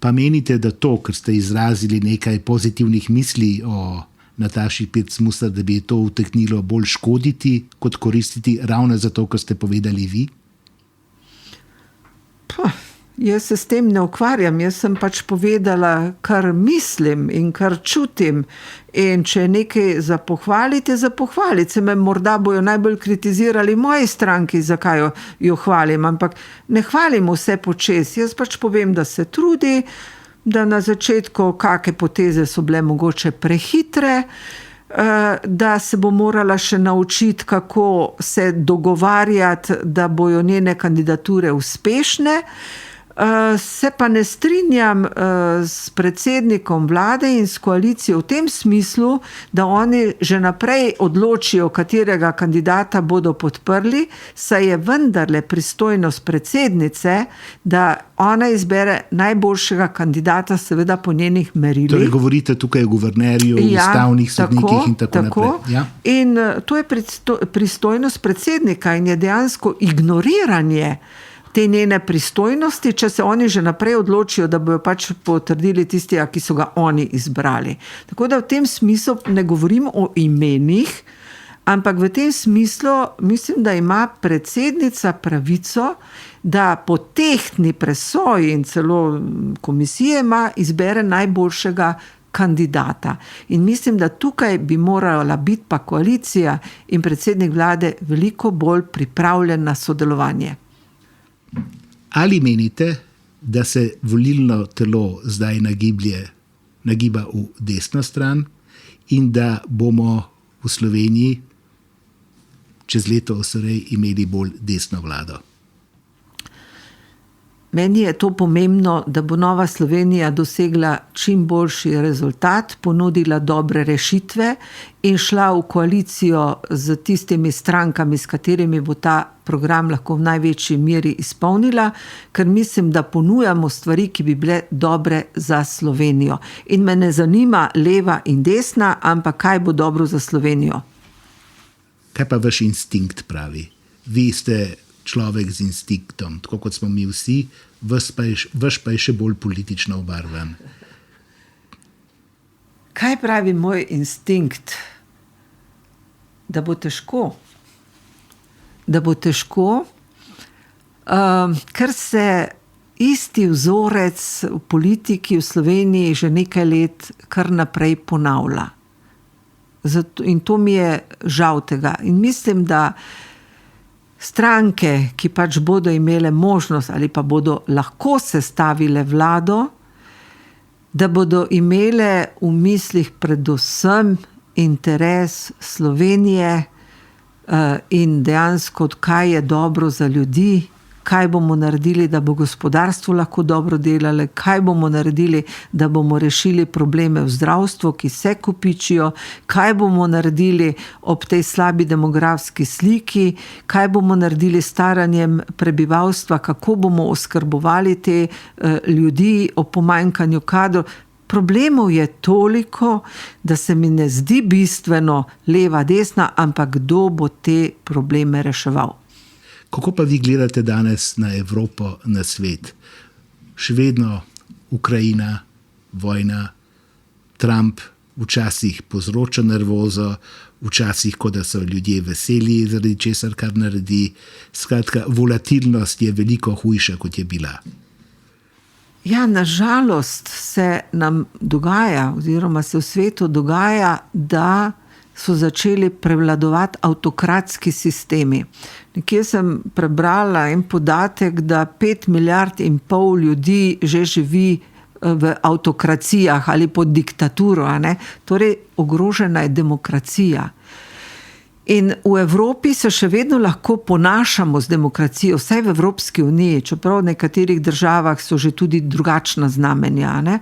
Pa menite, da to, ker ste izrazili nekaj pozitivnih misli o Nataši Pirc Musar, da bi je to utegnilo bolj škoditi, kot koristiti, ravno zato, ker ste povedali vi? Jaz se s tem ne ukvarjam, jaz sem pač povedala, kar mislim in kar čutim. In če je nekaj za pohvaliti, se me morda bojo najbolj kritizirali moji stranki, zakaj jo hvalim, ampak ne hvalim vse počez. Jaz pač povem, da se trudi, da na začetku kakšne poteze so bile mogoče prehitre, da se bo morala še naučiti, kako se dogovarjati, da bojo njene kandidature uspešne. Se pa ne strinjam s predsednikom vlade in s koalicijo v tem smislu, da oni že naprej odločijo, katerega kandidata bodo podprli, saj je vendarle pristojnost predsednice, da ona izbere najboljšega kandidata, seveda po njenih merilih. Torej govorite tukaj o guvernerju, ustavnih sodnikih in tako naprej. Ja. In to je pristojnost predsednika in je dejansko ignoriranje te njene pristojnosti, če se oni že naprej odločijo, da bojo pač potrdili tisti, ki so ga oni izbrali. Tako da v tem smislu ne govorim o imenih, Ampak v tem smislu mislim, da ima predsednica pravico, da po tehtni presoji in celo komisije izbere najboljšega kandidata. In mislim, da tukaj bi morala biti pa koalicija in predsednik vlade veliko bolj pripravljen na sodelovanje. Ali menite, da se volilno telo zdaj nagiba v desno stran in da bomo v Sloveniji čez leto osrej imeli bolj desno vlado? Meni je to pomembno, da bo Nova Slovenija dosegla čim boljši rezultat, ponudila dobre rešitve in šla v koalicijo z tistimi strankami, s katerimi bo ta program lahko v največji meri izpolnila, ker mislim, da ponujamo stvari, ki bi bile dobre za Slovenijo. In me ne zanima leva in desna, ampak kaj bo dobro za Slovenijo. Kaj pa vaš instinkt pravi? Vi ste človek z instinktom, tako kot smo mi vsi, vaš pa je še bolj politično obarvan. Kaj pravi moj instinkt? Da bo težko. Da bo težko, ker se isti vzorec v politiki v Sloveniji že nekaj let kar naprej ponavlja. In to mi je žal tega. In mislim, da stranke, ki pač bodo imele možnost ali pa bodo lahko sestavile vlado, da bodo imele v mislih predvsem interes Slovenije in dejansko, kaj je dobro za ljudi, kaj bomo naredili, da bo gospodarstvo lahko dobro delalo, kaj bomo naredili, da bomo rešili probleme v zdravstvu, ki se kopičijo, kaj bomo naredili ob tej slabi demografski sliki, kaj bomo naredili s staranjem prebivalstva, kako bomo oskrbovali te ljudi o pomanjkanju kadrov. Problemov je toliko, da se mi ne zdi bistveno leva, desna, ampak kdo bo te probleme reševal. Kako pa vi gledate danes na Evropo, na svet? Še vedno Ukrajina, vojna, Trump včasih povzroča nervozo, včasih, kot da so ljudje veseli zaradi česar, kar naredi. Skratka, volatilnost je veliko hujša, kot je bila. Ja, nažalost se nam dogaja, oziroma se v svetu dogaja, da so začeli prevladovati avtokratski sistemi. Nekje sem prebrala en podatek, da 5,5 milijarde ljudi že živi v avtokracijah ali pod diktaturo. Torej, ogrožena je demokracija. In v Evropi se še vedno lahko ponašamo z demokracijo, vsaj v Evropski uniji, čeprav v nekaterih državah so že tudi drugačna znamenja.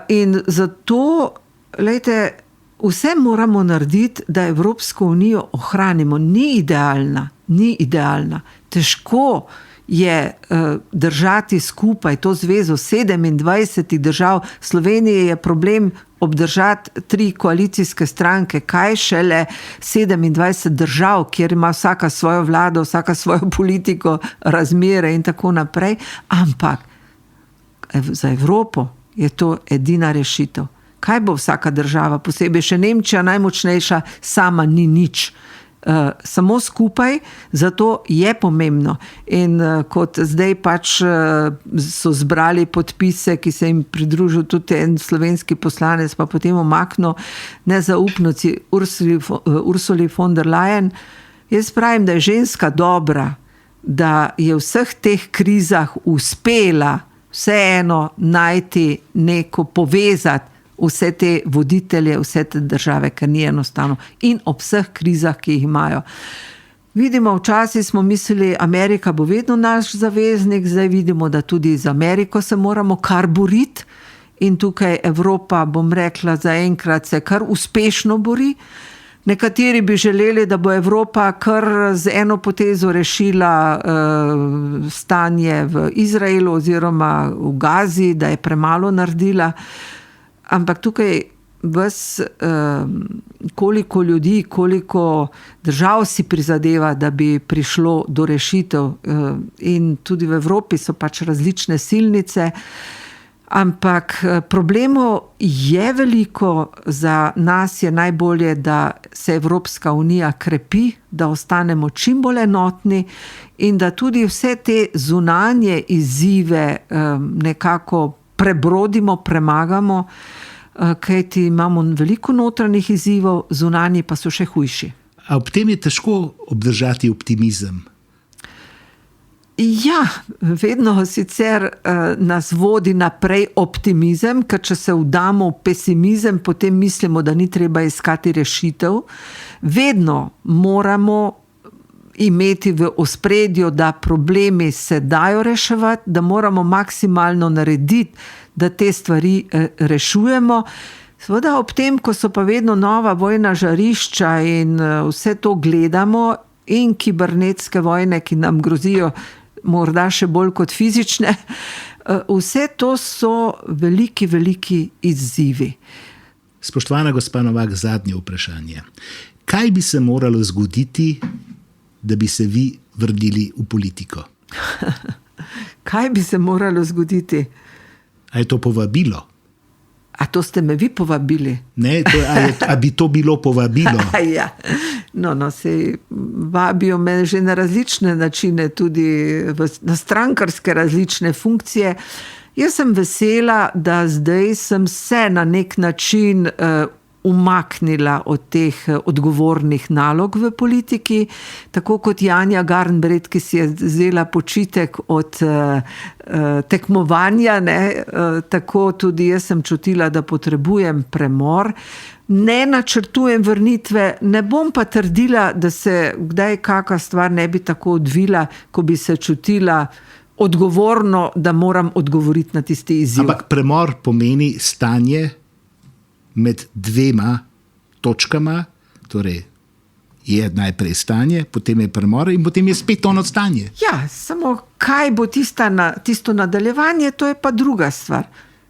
In zato, glejte, vse moramo narediti, da Evropsko unijo ohranimo. Ni idealna. Težko je držati skupaj to zvezo 27 držav. Sloveniji je problem obdržati 3 koalicijske stranke, kaj šele 27 držav, kjer ima vsaka svojo vlado, vsaka svojo politiko, razmere in tako naprej. Ampak za Evropo je to edina rešitev. Kaj bo vsaka država, posebej še Nemčija, najmočnejša, sama ni nič. Samo skupaj, zato je pomembno. In kot zdaj pač so zbrali podpise, ki se jim pridružil tudi en slovenski poslanec, pa potem omaknil nezaupnici Ursuli von der Leyen. Jaz pravim, da je ženska dobra, da je v vseh teh krizah uspela vseeno najti neko povezati vse te voditelje, vse te države, ker ni enostavno. In ob vseh krizah, ki jih imajo. Vidimo, včasih smo mislili, Amerika bo vedno naš zaveznik, zdaj vidimo, da tudi z Ameriko se moramo kar boriti. In tukaj Evropa, bom rekla, zaenkrat se kar uspešno bori. Nekateri bi želeli, da bo Evropa kar z eno potezo rešila stanje v Izraelu oziroma v Gazi, da je premalo naredila. Ampak tukaj koliko ljudi, koliko držav si prizadeva, da bi prišlo do rešitev. In tudi v Evropi so pač različne silnice. Ampak problemov je veliko, za nas je najbolje, da se Evropska unija krepi, da ostanemo čim bolj enotni in da tudi vse te zunanje izzive nekako prebrodimo, premagamo, kajti imamo veliko notranjih izzivov, zunanji pa so še hujši. A ob tem je težko obdržati optimizem? Ja, vedno sicer nas vodi naprej optimizem, ker če se vdamo v pesimizem, potem mislimo, da ni treba iskati rešitev. Vedno moramo imeti v ospredju, da problemi se dajo reševati, da moramo maksimalno narediti, da te stvari rešujemo. Seveda ob tem, ko so pa vedno nova vojna žarišča in vse to gledamo, in kibernetske vojne, ki nam grozijo morda še bolj kot fizične, vse to so veliki, veliki izzivi. Spoštovana gospa Novak, zadnje vprašanje. Kaj bi se moralo zgoditi, da bi se vi vrnili v politiko? Kaj bi se moralo zgoditi? A je to povabilo? A to ste me vi povabili? Ne, a bi to bilo povabilo? Ja. No, sej vabijo me že na različne načine, tudi na strankarske različne funkcije. Jaz sem vesela, da zdaj sem se na nek način umaknila od teh odgovornih nalog v politiki, tako kot Janja Garnbret, ki si je vzela počitek od tekmovanja, tako tudi jaz sem čutila, da potrebujem premor. Ne načrtujem vrnitve, ne bom pa trdila, da se kdaj kakšna stvar ne bi tako odvila, ko bi se čutila odgovorno, da moram odgovoriti na tisti izziv. Ampak premor pomeni stanje med dvema točkama, torej je najprej stanje, potem je premor in potem je spet ono stanje. Ja, samo kaj bo tisto nadaljevanje, to je pa druga stvar.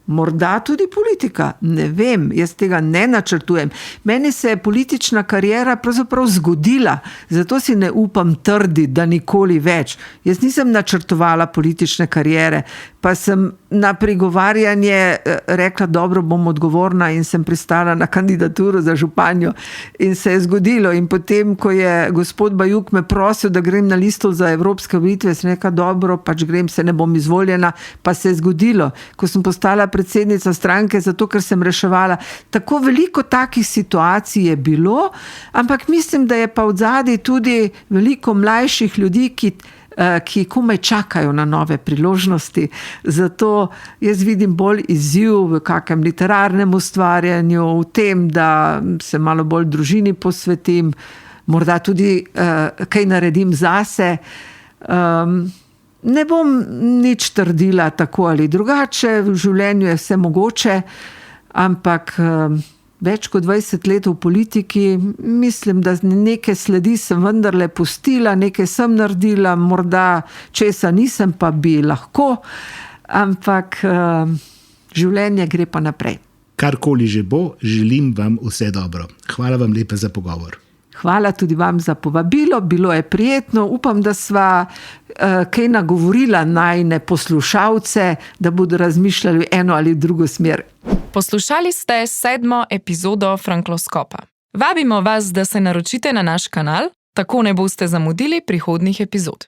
Morda tudi politika, ne vem, jaz tega ne načrtujem. Meni se je politična kariera pravzaprav zgodila, zato si ne upam trditi, da nikoli več. Jaz nisem načrtovala politične kariere, pa sem na prigovarjanje rekla, dobro, bom odgovorna in sem pristala na kandidaturo za županjo in se je zgodilo. In potem, ko je gospod Bajuk me prosil, da grem na listo za evropske volitve, sem rekla, dobro, pač grem, se ne bom izvoljena, pa se je zgodilo. Ko sem postala predsednica stranke, zato ker sem reševala. Tako veliko takih situacij je bilo, ampak mislim, da je pa odzadaj tudi veliko mlajših ljudi, ki komaj čakajo na nove priložnosti. Zato jaz vidim bolj izziv v kakem literarnem ustvarjanju, v tem, da se malo bolj družini posvetim, morda tudi kaj naredim zase. Ne bom nič trdila tako ali drugače, v življenju je vse mogoče, ampak več kot 20 let v politiki, mislim, da neke sledi sem vendarle pustila, nekaj sem naredila, morda česa nisem, pa bi lahko, ampak življenje gre pa naprej. Karkoli že bo, želim vam vse dobro. Hvala vam lepa za pogovor. Hvala tudi vam za povabilo, bilo je prijetno. Upam, da sva kaj nagovorila najine poslušalce, da bodo razmišljali v eno ali drugo smer. Poslušali ste 7. epizodo Frankloskopa. Vabimo vas, da se naročite na naš kanal, tako ne boste zamudili prihodnjih epizod.